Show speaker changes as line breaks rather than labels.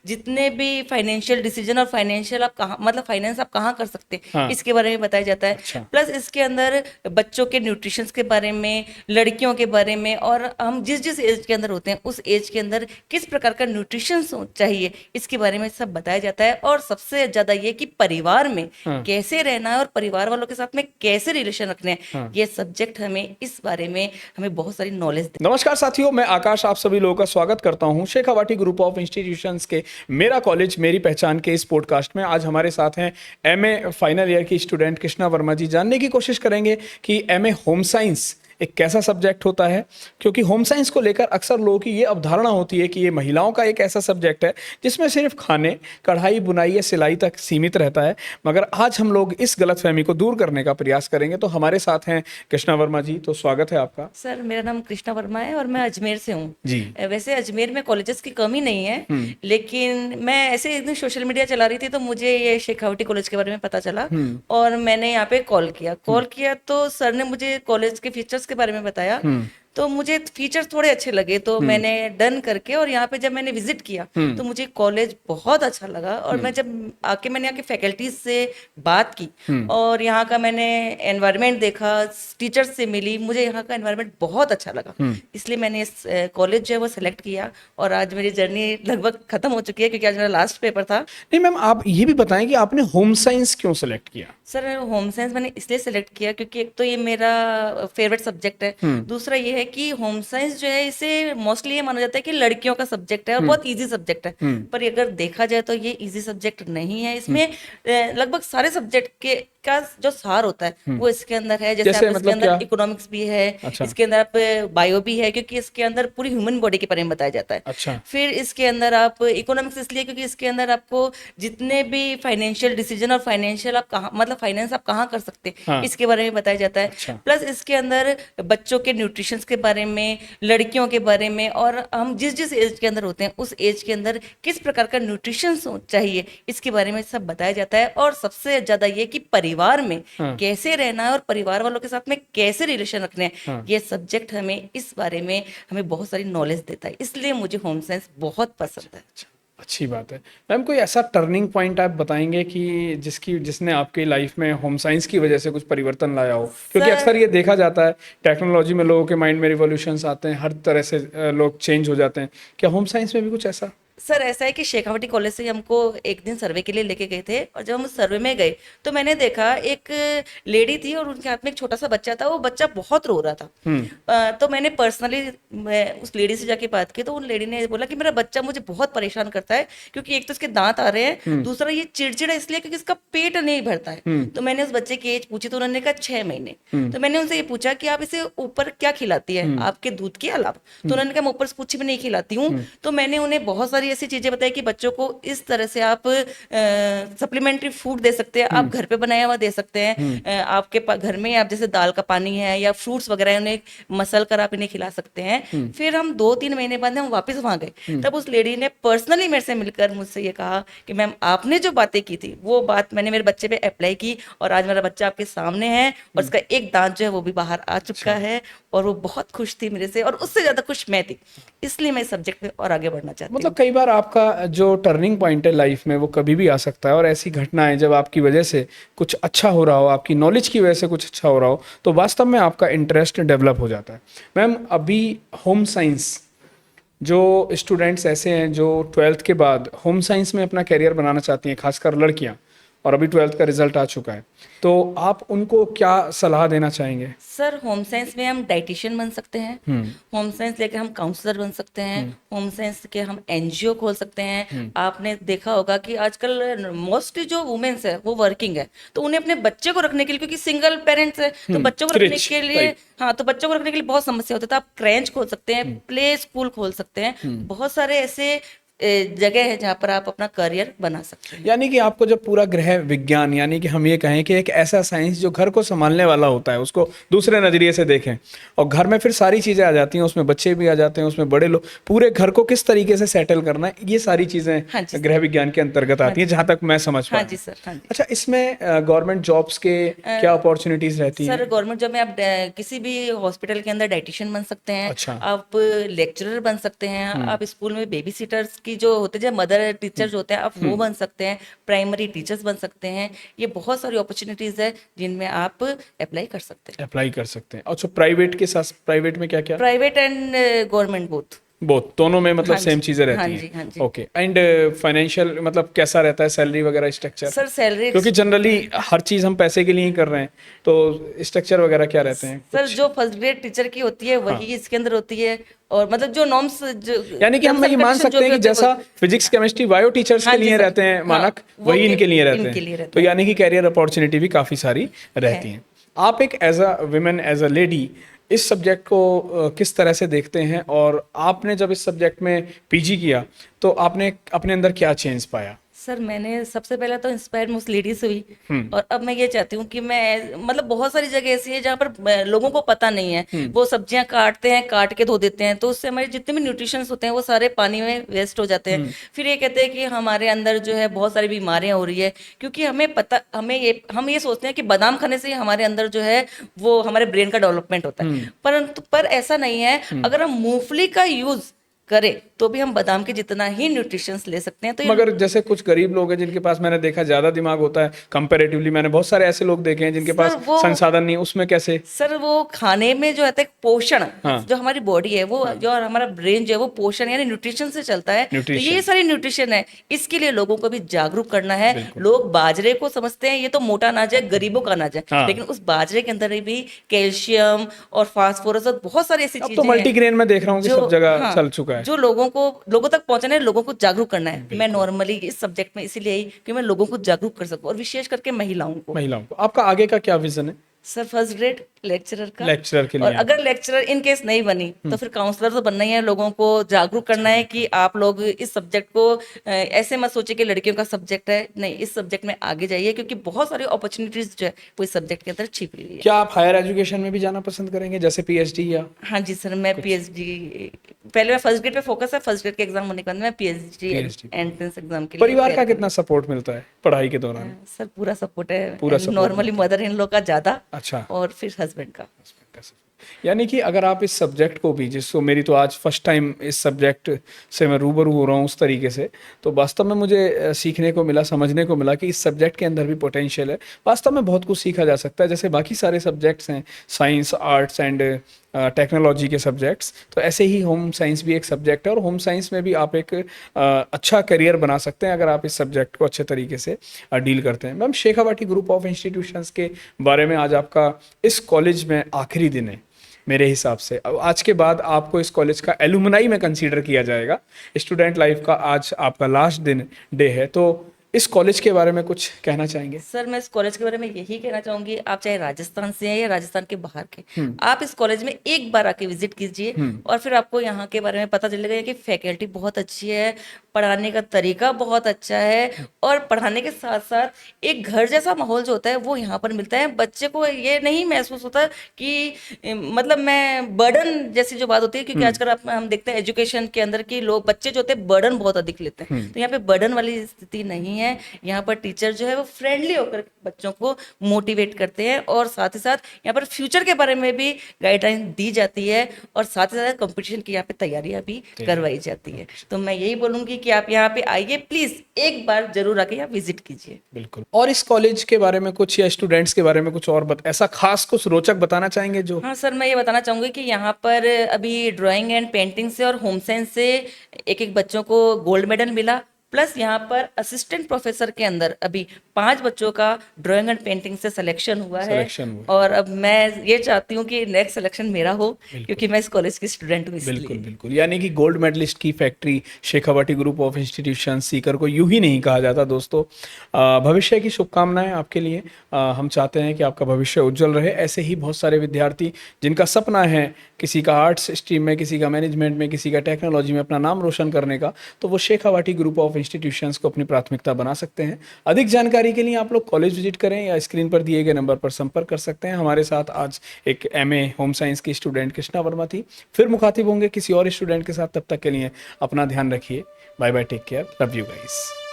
जितने भी financial decision और फाइनेंशियल आप कहाँ मतलब फाइनेंस आप कहाँ कर सकते हैं
हाँ।
इसके बारे में बताया जाता है।
अच्छा।
प्लस इसके अंदर बच्चों के न्यूट्रिशंस के बारे में, लड़कियों के बारे में, और हम जिस जिस एज के अंदर होते हैं उस एज के अंदर किस प्रकार का न्यूट्रिशन चाहिए इसके बारे में सब बताया जाता है। और सबसे ज्यादा ये कि परिवार में
हाँ।
कैसे रहना है और परिवार वालों के साथ में कैसे रिलेशन रखने हैं,
हाँ।
ये सब्जेक्ट हमें इस बारे में हमें बहुत सारी नॉलेज दे।
नमस्कार साथियों, मैं आकाश आप सभी लोगों का स्वागत करता हूं शेखावाटी ग्रुप ऑफ इंस्टीट्यूशंस के मेरा कॉलेज मेरी पहचान के इस पॉडकास्ट में। आज हमारे साथ हैं एमए फाइनल ईयर की स्टूडेंट कृष्णा वर्मा जी। जानने की कोशिश करेंगे कि एमए होम साइंस एक कैसा सब्जेक्ट होता है, क्योंकि होम साइंस को लेकर अक्सर लोगों की ये अवधारणा होती है कि ये महिलाओं का एक ऐसा सब्जेक्ट है जिसमें सिर्फ खाने, कढ़ाई, बुनाई या सिलाई तक सीमित रहता है। मगर आज हम लोग इस गलतफहमी को दूर करने का प्रयास करेंगे। तो हमारे साथ हैं कृष्णा वर्मा जी, तो स्वागत है आपका।
सर, मेरा नाम कृष्णा वर्मा है और मैं अजमेर से हूँ।
जी।
वैसे अजमेर में कॉलेजेस की कमी नहीं है, लेकिन मैं ऐसे एक दिन सोशल मीडिया चला रही थी तो मुझे ये शेखावटी कॉलेज के बारे में पता चला और मैंने यहाँ पे कॉल किया तो सर ने मुझे कॉलेज के फीचर्स के बारे में बताया। तो मुझे फीचर्स थोड़े अच्छे लगे तो मैंने डन करके, और यहाँ पे जब मैंने विजिट किया तो मुझे कॉलेज बहुत अच्छा लगा। और मैं जब मैंने यहाँ के फैकल्टीज से बात की और यहाँ का मैंने एनवायरनमेंट देखा, टीचर्स से मिली, मुझे यहाँ का एनवायरनमेंट बहुत अच्छा लगा। इसलिए मैंने इस कॉलेज जो है वो सिलेक्ट किया और आज मेरी जर्नी लगभग खत्म हो चुकी है क्योंकि आज मेरा लास्ट पेपर था।
नहीं मैम, आप ये भी बताएं कि आपने होम साइंस क्यों सेलेक्ट किया।
सर, होम साइंस मैंने इसलिए सेलेक्ट किया क्योंकि एक तो ये मेरा फेवरेट सब्जेक्ट है, दूसरा ये है कि होम साइंस जो है इसे मोस्टली ये माना जाता है कि लड़कियों का सब्जेक्ट है और बहुत इजी सब्जेक्ट है। पर अगर देखा जाए तो ये इजी सब्जेक्ट नहीं है। इसमें लगभग सारे सब्जेक्ट के का जो सार होता है वो इसके अंदर है। जैसे आप इसके
मतलब
अंदर
क्या?
इकोनॉमिक्स भी है,
अच्छा।
इसके अंदर आप बायो भी है क्योंकि इसके अंदर पूरी ह्यूमन बॉडी के बारे में बताया जाता है।
अच्छा।
फिर इसके अंदर आप इकोनॉमिक्स इसलिए क्योंकि इसके अंदर आपको जितने भी फाइनेंशियल डिसीजन और फाइनेंशियल आप कहाँ मतलब फाइनेंस आप कहाँ कर सकते हैं
हाँ।
इसके बारे में बताया जाता है।
अच्छा।
प्लस इसके अंदर बच्चों के न्यूट्रिशंस के बारे में, लड़कियों के बारे में, और हम जिस जिस एज के अंदर होते हैं उस एज के अंदर किस प्रकार का न्यूट्रिशन चाहिए इसके बारे में सब बताया जाता है। और सबसे ज्यादा ये कि परिवार में
हाँ।
कैसे रहना है और परिवार वालों के साथ में कैसे रिलेशन रखने हैं,
हाँ।
ये सब्जेक्ट हमें इस बारे में हमें बहुत सारी नॉलेज देता है। इसलिए मुझे होम साइंस बहुत पसंद है।
अच्छी बात है। मैम, कोई ऐसा टर्निंग पॉइंट आप बताएंगे कि जिसने आपकी लाइफ में होम साइंस की वजह से कुछ परिवर्तन लाया हो, क्योंकि
सर,
अक्सर ये देखा जाता है टेक्नोलॉजी में लोगों के माइंड में रिवॉल्यूशंस आते हैं, हर तरह से लोग चेंज हो जाते हैं। क्या होम साइंस में भी कुछ ऐसा?
सर ऐसा है कि शेखावटी कॉलेज से हमको एक दिन सर्वे के लिए लेके गए थे और जब हम उस सर्वे में गए तो मैंने देखा एक लेडी थी और उनके हाथ में एक छोटा सा बच्चा था। वो बच्चा बहुत रो रहा था। तो मैंने पर्सनली उस लेडी से जाके बात की तो उन लेडी ने बोला कि मेरा बच्चा मुझे बहुत परेशान करता है क्योंकि एक तो इसके दांत आ रहे हैं, दूसरा ये चिड़चिड़ा इसलिए क्योंकि इसका पेट नहीं भरता है। तो मैंने उस बच्चे की एज पूछी तो उन्होंने कहा 6 महीने। तो मैंने उनसे ये पूछा कि आप इसे ऊपर क्या खिलाती है आपके दूध के अलावा? तो उन्होंने कहा मैं ऊपर से कुछ भी नहीं खिलाती हूँ। तो मैंने उन्हें बहुत सारी ऐसी चीजें बताई कि बच्चों को इस तरह से आप सप्लीमेंट्री फूड दे सकते हैं, आप घर पे बनाया हुआ दे सकते हैं। आपके घर में आप जैसे दाल का पानी है या फ्रूट्स वगैरह है, उन्हें मसल कर आप इन्हें खिला सकते हैं। फिर हम 2-3 महीने बाद हम वापस वहां गए, तब उस लेडी ने पर्सनली मेरे से मिलकर मुझसे ये कहा कि मैम आपने जो बातें की थी वो बात मैंने मेरे बच्चे पे अप्लाई की और आज मेरा बच्चा आपके सामने है और उसका एक दांत जो है वो भी बाहर आ चुका है और वो बहुत खुश थी मेरे से और उससे ज्यादा खुश मैं थी। इसलिए मैं इस सब्जेक्ट में और आगे बढ़ना चाहती हूँ।
मतलब कई बार आपका जो टर्निंग पॉइंट है लाइफ में वो कभी भी आ सकता है, और ऐसी घटनाएं जब आपकी वजह से कुछ अच्छा हो रहा हो, आपकी नॉलेज की वजह से कुछ अच्छा हो रहा हो, तो वास्तव में आपका इंटरेस्ट डेवलप हो जाता है। मैम, अभी होम साइंस जो स्टूडेंट्स ऐसे हैं जो 12th के बाद होम साइंस में अपना करियर बनाना चाहती हैं, खासकर लड़कियां, और अभी 12th का रिजल्ट आ चुका है, तो आप उनको क्या सलाह देना चाहेंगे?
सर, होम साइंस में हम डाइटिशियन बन सकते हैं, होम साइंस लेके हम काउंसलर बन सकते हैं, होम साइंस के हम एनजीओ खोल सकते हैं। आपने देखा होगा कि आजकल मोस्टली जो वुमेन्स है वो वर्किंग है, तो उन्हें अपने बच्चे को रखने के लिए, क्योंकि सिंगल पेरेंट्स है तो बच्चों को रखने
क्रिच,
के लिए,
राइट।
हाँ, तो बच्चों को रखने के लिए बहुत समस्या होती है। तो आप क्रेंच खोल सकते हैं, प्ले स्कूल खोल सकते हैं, बहुत सारे ऐसे जगह है जहाँ पर आप अपना करियर बना सकते हैं।
यानी कि आपको जब पूरा गृह विज्ञान, यानी कि हम ये कहें कि एक ऐसा साइंस जो घर को संभालने वाला होता है, उसको दूसरे नजरिए से देखें, और घर में फिर सारी चीजें आ जाती हैं, उसमें बच्चे भी आ जाते हैं, उसमें बड़े लोग, पूरे घर को किस तरीके से सेटल करना है, ये सारी चीजें
हाँ जी
गृह विज्ञान के अंतर्गत आती हैं, जहां तक मैं समझ
हाँ
पाया।
जी सर, हाँ जी।
अच्छा, इसमें गवर्नमेंट जॉब्स के क्या अपॉर्चुनिटीज रहती
सर,
हैं?
गवर्नमेंट जॉब में आप किसी भी हॉस्पिटल के अंदर डाइटिशियन बन सकते हैं,
अच्छा।
आप लेक्चरर बन सकते हैं, आप स्कूल में बेबी सिटर्स की जो होते हैं मदर टीचर जो होते हैं, आप वो बन सकते हैं, प्राइमरी टीचर्स बन सकते हैं। ये बहुत सारी अपॉर्चुनिटीज है जिनमें आप अप्लाई कर सकते हैं,
अप्लाई कर सकते हैं। अच्छा, प्राइवेट के साथ प्राइवेट में क्या क्या?
Private and government both.
Both, दोनों में मतलब
हाँ
सेम
जी,
चीजें
हाँ
रहती
जी,
हैं।
हाँ जी।
ओके, एंड फाइनेंशियल मतलब कैसा रहता है, सैलरी वगैरह स्ट्रक्चर?
सर सैलरी,
क्योंकि जनरली हर चीज हम पैसे के लिए ही कर रहे हैं, तो स्ट्रक्चर वगैरह क्या रहते हैं
सर
कुछ?
जो फर्स्ट ग्रेड टीचर की होती है वही इसके अंदर होती है, और मतलब जो नॉर्म्स जो
यानी कि हम
टर्म्स
ये
एंड
मान
कंडीशन जो
सकते हैं
भी
कि
होते हैं
जैसा फिजिक्स केमिस्ट्री बायो टीचर्स
हाँ
के
जी
लिए
सर,
रहते हैं
हाँ,
मानक,
वो
वही इनके लिए रहते
इनके लिए
हैं।
रहता
तो
है।
यानी कि कैरियर अपॉर्चुनिटी भी काफी सारी रहती हैं। आप एक as a women, as a lady, इस सब्जेक्ट को किस तरह से देखते हैं, और आपने जब इस सब्जेक्ट में पीजी किया तो आपने अपने अंदर क्या चेंज पाया?
सर मैंने सबसे पहले तो इंस्पायर मुझ लेडीज से हुई, और अब मैं ये चाहती हूँ कि मैं मतलब बहुत सारी जगह ऐसी है जहाँ पर लोगों को पता नहीं है, वो सब्जियां काटते हैं, काट के धो देते हैं, तो उससे हमारे जितने भी न्यूट्रिशंस होते हैं वो सारे पानी में वेस्ट हो जाते हैं। फिर ये कहते हैं कि हमारे अंदर जो है बहुत सारी बीमारियां हो रही है, क्योंकि हम ये सोचते हैं कि बादाम खाने से ही हमारे अंदर जो है वो हमारे ब्रेन का डेवलपमेंट होता है, परंतु पर ऐसा नहीं है। अगर हम मूंगफली का यूज करें तो भी हम बादाम के जितना ही न्यूट्रिशंस ले सकते हैं। तो ये
मगर जैसे कुछ गरीब लोग हैं जिनके पास, मैंने देखा, ज्यादा दिमाग होता है कंपैरेटिवली, मैंने बहुत सारे ऐसे लोग देखे हैं जिनके
सर
पास
वो
संसाधन नहीं, उसमें कैसे?
सर वो खाने में जो आता है पोषण,
हाँ,
जो हमारी बॉडी है वो जो, और हमारा ब्रेन जो है वो पोषण यानी न्यूट्रिशन से चलता है। तो ये
न्यूट्रिशन,
सारी न्यूट्रिशन है, इसके लिए लोगों को भी जागरूक करना है।
बिल्कुल।
लोग बाजरे को समझते हैं ये तो मोटा अनाज है, गरीबों का अनाज है,
हाँ।
लेकिन उस बाजरे के अंदर भी कैल्शियम और फास्फोरस और बहुत सारी ऐसी
अब तो
चीजें हैं
मल्टीग्रेन में देख रहा हूँ कि
जो,
सब जगह
हाँ,
चल चुका है।
जो लोगों तक पहुंचाना है, लोगों को जागरूक करना है। मैं नॉर्मली इस सब्जेक्ट में इसीलिए आई कि मैं लोगों को जागरूक कर सकूं, और विशेष करके महिलाओं को।
महिलाओं को आपका आगे का क्या विजन है?
सर फर्स्ट ग्रेड लेक्चरर का,
लेक्चरर के
और
लिए?
अगर लेक्चरर इन केस नहीं बनी तो फिर काउंसलर तो बनना ही है। लोगों को जागरूक करना है कि आप लोग इस सब्जेक्ट को ऐसे मत सोचिए कि लड़कियों का सब्जेक्ट है, नहीं, इस सब्जेक्ट में आगे जाइए, क्योंकि बहुत सारी अपॉर्चुनिटीज जो है वो इस सब्जेक्ट के अंदर छिपी हुई है।
क्या आप हायर एजुकेशन में भी जाना पसंद करेंगे, जैसे पीएचडी या?
हाँ जी सर, मैं पीएचडी, पहले मैं फर्स्ट ग्रेड पे फोकस है, फर्स्ट ग्रेड के एग्जाम होने के बाद मैं पीएचडी
PhD
एंट्रेंस एग्जाम के लिए
परिवार का
तैयारी
कितना सपोर्ट मिलता है पढ़ाई के दौरान?
कर- सर पूरा सपोर्ट है,
पूरा support
normally mother in law का ज्यादा,
अच्छा,
और फिर हस्बैंड का।
यानी कि अगर आप इस सब्जेक्ट को भी, जिसको मेरी तो आज फर्स्ट टाइम इस सब्जेक्ट से मैं रूबरू हो रहा हूँ उस तरीके से, तो वास्तव में मुझे सीखने को मिला, समझने को मिला कि इस सब्जेक्ट के अंदर भी पोटेंशियल है। वास्तव में बहुत कुछ सीखा जा सकता है, जैसे बाकी सारे सब्जेक्ट्स हैं, साइंस, आर्ट्स एंड टेक्नोलॉजी के सब्जेक्ट्स, तो ऐसे ही होम साइंस भी एक सब्जेक्ट है, और होम साइंस में भी आप एक अच्छा करियर बना सकते हैं अगर आप इस सब्जेक्ट को अच्छे तरीके से डील करते हैं। Ma'am, Shekhawati group of institutions के बारे में, आज आपका इस कॉलेज में आखिरी दिन है मेरे हिसाब से। अब आज के बाद आपको इस कॉलेज का एलुमनाई में कंसीडर किया जाएगा। स्टूडेंट लाइफ का आज आपका लास्ट दिन डे है, तो इस कॉलेज के बारे में कुछ कहना चाहेंगे?
सर मैं इस कॉलेज के बारे में यही कहना चाहूंगी, आप चाहे राजस्थान से हैं या राजस्थान के बाहर के, आप इस कॉलेज में एक बार आके विजिट कीजिए, और फिर आपको यहाँ के बारे में पता चलेगा कि फैकल्टी बहुत अच्छी है, पढ़ाने का तरीका बहुत अच्छा है, और पढ़ाने के साथ साथ एक घर जैसा माहौल जो होता है वो यहाँ पर मिलता है। बच्चे को ये नहीं महसूस होता कि मतलब मैं बर्डन जैसी जो बात होती है, क्योंकि आजकल हम देखते हैं एजुकेशन के अंदर कि लोग, बच्चे जो होते हैं बर्डन बहुत अधिक लेते हैं, तो यहाँ पे बर्डन वाली स्थिति नहीं है। यहाँ पर टीचर जो है वो फ्रेंडली होकर बच्चों को मोटिवेट करते हैं, और साथ ही साथ यहाँ पर फ्यूचर के बारे में भी गाइडलाइन दी जाती है, और साथ ही साथ कंपटीशन की यहाँ पे तैयारियां भी करवाई जाती है। तो मैं यही बोलूंगी कि आप यहाँ पे आइए, प्लीज एक बार जरूर आके यहाँ विजिट कीजिए।
बिल्कुल। और इस कॉलेज के बारे में कुछ, या स्टूडेंट्स के बारे में कुछ और ऐसा खास कुछ रोचक बताना चाहेंगे जो?
हाँ सर, मैं ये बताना चाहूंगी कि यहाँ पर अभी ड्राइंग एंड पेंटिंग से और होम साइंस से एक बच्चों को गोल्ड मेडल मिला, प्लस यहाँ पर असिस्टेंट प्रोफेसर के अंदर अभी 5 बच्चों का ड्राइंग एंड पेंटिंग से सिलेक्शन हुआ है, और अब मैं ये चाहती हूँ कि नेक्स्ट सिलेक्शन मेरा हो, क्योंकि मैं इस कॉलेज की स्टूडेंट हूँ इसलिए।
बिल्कुल बिल्कुल। यानी कि गोल्ड मेडलिस्ट की factory Shekhawati group of institution Sikar को यूं ही नहीं कहा जाता दोस्तों। भविष्य की शुभकामनाएं आपके लिए। हम चाहते हैं कि आपका भविष्य उज्जवल रहे। ऐसे ही बहुत सारे विद्यार्थी जिनका सपना है, किसी का आर्ट्स स्ट्रीम में, किसी का मैनेजमेंट में, किसी का टेक्नोलॉजी में अपना नाम रोशन करने का, तो वो शेखावाटी ग्रुप ऑफ इंस्टीट्यूशंस को अपनी प्राथमिकता बना सकते हैं। अधिक जानकारी के लिए आप लोग कॉलेज विजिट करें या स्क्रीन पर दिए गए नंबर पर संपर्क कर सकते हैं। हमारे साथ आज एक MA होम साइंस की स्टूडेंट कृष्णा वर्मा थी। फिर मुखातिब होंगे किसी और स्टूडेंट के साथ, तब तक के लिए अपना ध्यान रखिए। Bye bye, take care, love you guys.